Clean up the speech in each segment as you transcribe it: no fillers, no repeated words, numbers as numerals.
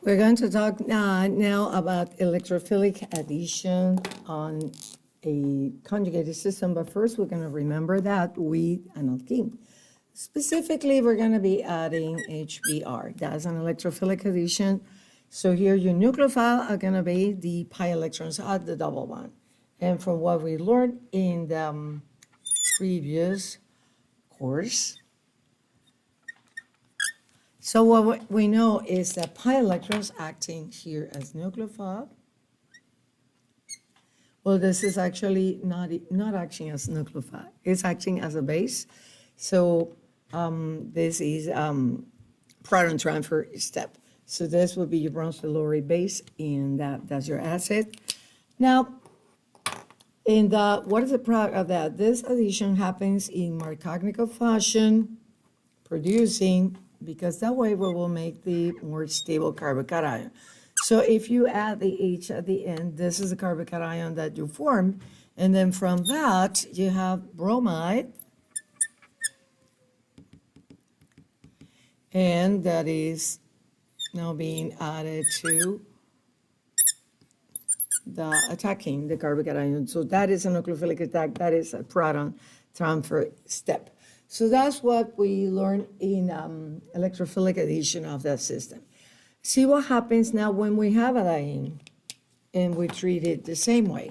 We're going to talk now about electrophilic addition on a conjugated system, but first we're going to remember that with an alkene. Specifically, we're going to be adding HBr. That's an electrophilic addition. So here your nucleophile are going to be the pi electrons at the double bond. And from what we learned in the previous course, so what we know is that pi electrons acting here as nucleophile. Well, this is actually not acting as nucleophile. It's acting as a base. So this is proton transfer step. So this will be your bronze tellurate base, and that's your acid. Now, what is the product of that? This addition happens in Markovnikov fashion, producing, because that way we will make the more stable carbocation. So if you add the H at the end, this is the carbocation that you form, and then from that you have bromide, and that is now being added to the attacking the carbocation. So that is a nucleophilic attack, that is a proton transfer step. So that's what we learned in electrophilic addition of that system. See what happens now when we have a diene and we treat it the same way.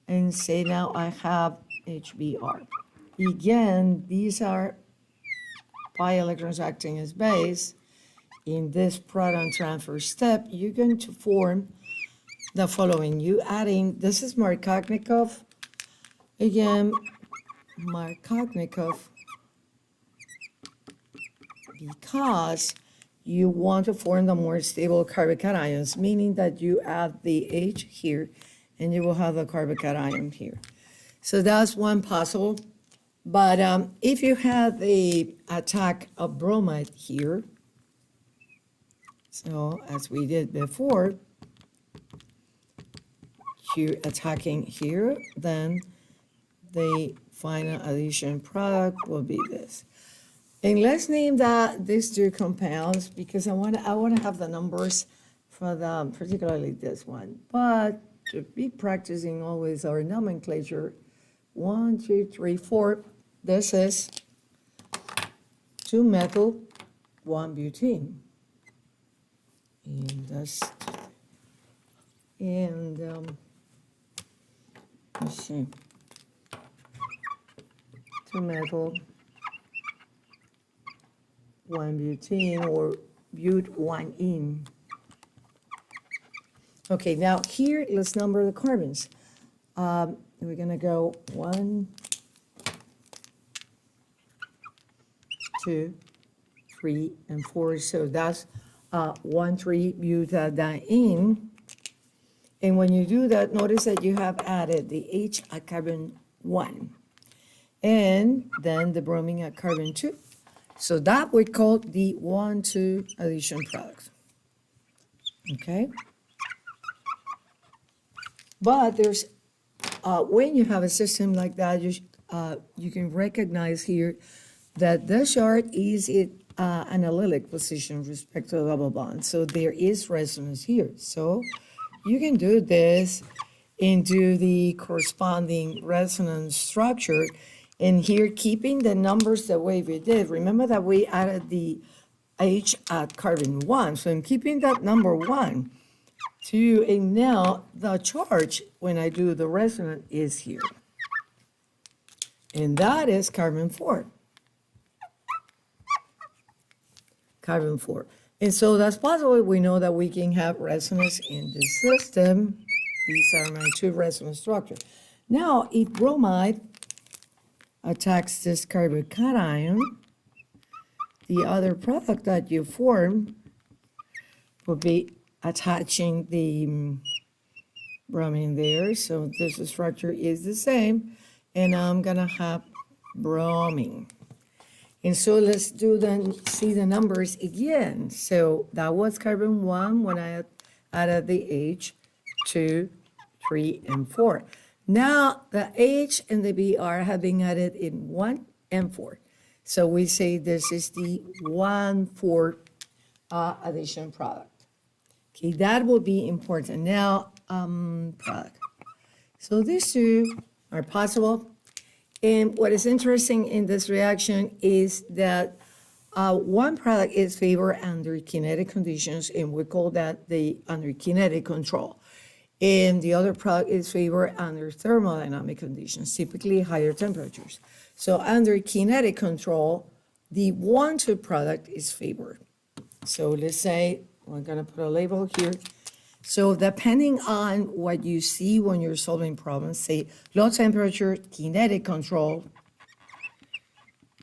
And say now I have HBr. Again, these are pi electrons acting as base. In this proton transfer step, you're going to form the following. You adding, this is Markovnikov. Again, Markovnikov, because you want to form the more stable carbocations, meaning that you add the H here and you will have the carbocation here. So that's one possible. But if you have the attack of bromide here, so as we did before, you're attacking here, then the final addition product will be this. And let's name that these two compounds, because I want to have the numbers for the, particularly this one. But to be practicing always our nomenclature, 1, 2, 3, 4. This is 2-methyl, 1-butene. And that's, and let's see, 2-methyl, 1-butene, or but-1-ene. Okay, now here, let's number the carbons. We're going to go 1, 2, 3, and 4. So that's 1,3-butadiene. And when you do that, notice that you have added the H at carbon 1, and then the bromine at carbon 2. So that we call the 1,2 addition product. Okay? But there's, when you have a system like that, you can recognize here that the chart is an allylic position with respect to the double bond. So there is resonance here. So you can do this and do the corresponding resonance structure. And here, keeping the numbers the way we did, remember that we added the H at carbon 1. So I'm keeping that number 1 to, and now the charge when I do the resonance is here. And that is carbon 4. Carbon 4. And so that's possible. We know that we can have resonance in this system. These are my two resonance structures. Now, if bromide attacks this carbocation, the other product that you form will be attaching the bromine there. So this structure is the same. And I'm going to have bromine. And so let's see the numbers again. So that was carbon 1 when I added the H, 2, 3, and 4. Now the H and the Br have been added in 1 and 4. So we say this is the 1,4 addition product. Okay, that will be important. Now, product. So these two are possible. And what is interesting in this reaction is that one product is favored under kinetic conditions, and we call that the under kinetic control. And the other product is favored under thermodynamic conditions, typically higher temperatures. So under kinetic control, the 1,2 product is favored. So let's say, we're gonna put a label here. So depending on what you see when you're solving problems, say low temperature, kinetic control,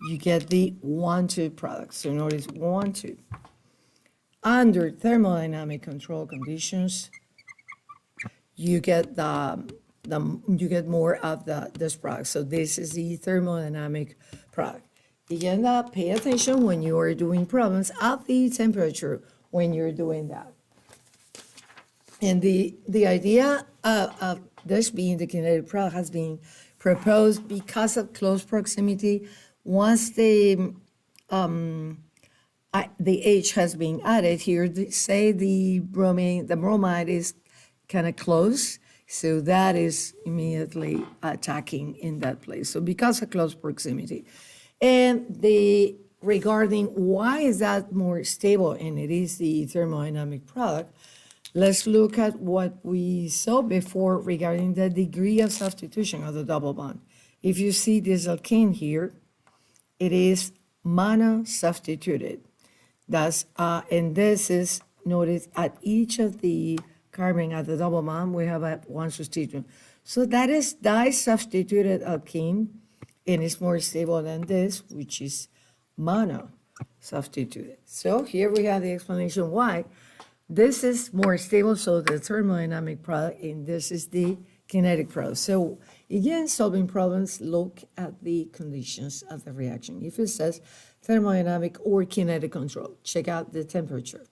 you get the 1,2 product. So notice 1,2. Under thermodynamic control conditions, you get you get more of this product. So this is the thermodynamic product. Again, pay attention when you are doing problems at the temperature when you're doing that. And the idea of this being the kinetic product has been proposed because of close proximity. Once the H has been added here, say the bromide is kind of close, so that is immediately attacking in that place. So because of close proximity. And regarding why is that more stable, and it is the thermodynamic product, let's look at what we saw before regarding the degree of substitution of the double bond. If you see this alkane here, it is mono-substituted. That's, and this is, notice at each of the carbon at the double bond, we have one substituent. So that is di-substituted alkene, and it's more stable than this, which is mono-substituted. So here we have the explanation why. This is more stable, so the thermodynamic product, and this is the kinetic product. So again, solving problems, look at the conditions of the reaction. If it says thermodynamic or kinetic control, check out the temperature.